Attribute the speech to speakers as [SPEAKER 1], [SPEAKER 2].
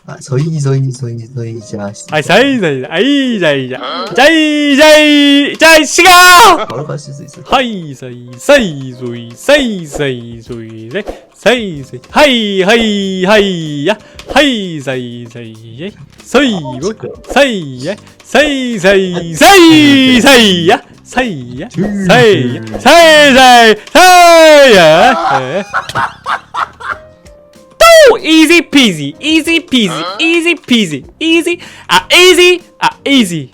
[SPEAKER 1] 아, 서이, 자.
[SPEAKER 2] 아이 사이 아이 자이 시가
[SPEAKER 1] 바로 갈 수 있어.
[SPEAKER 2] 하이 사이 소이 사이 하이 야 하이 사이 뭐 사이 야 사이 easy peasy, easy peasy, easy.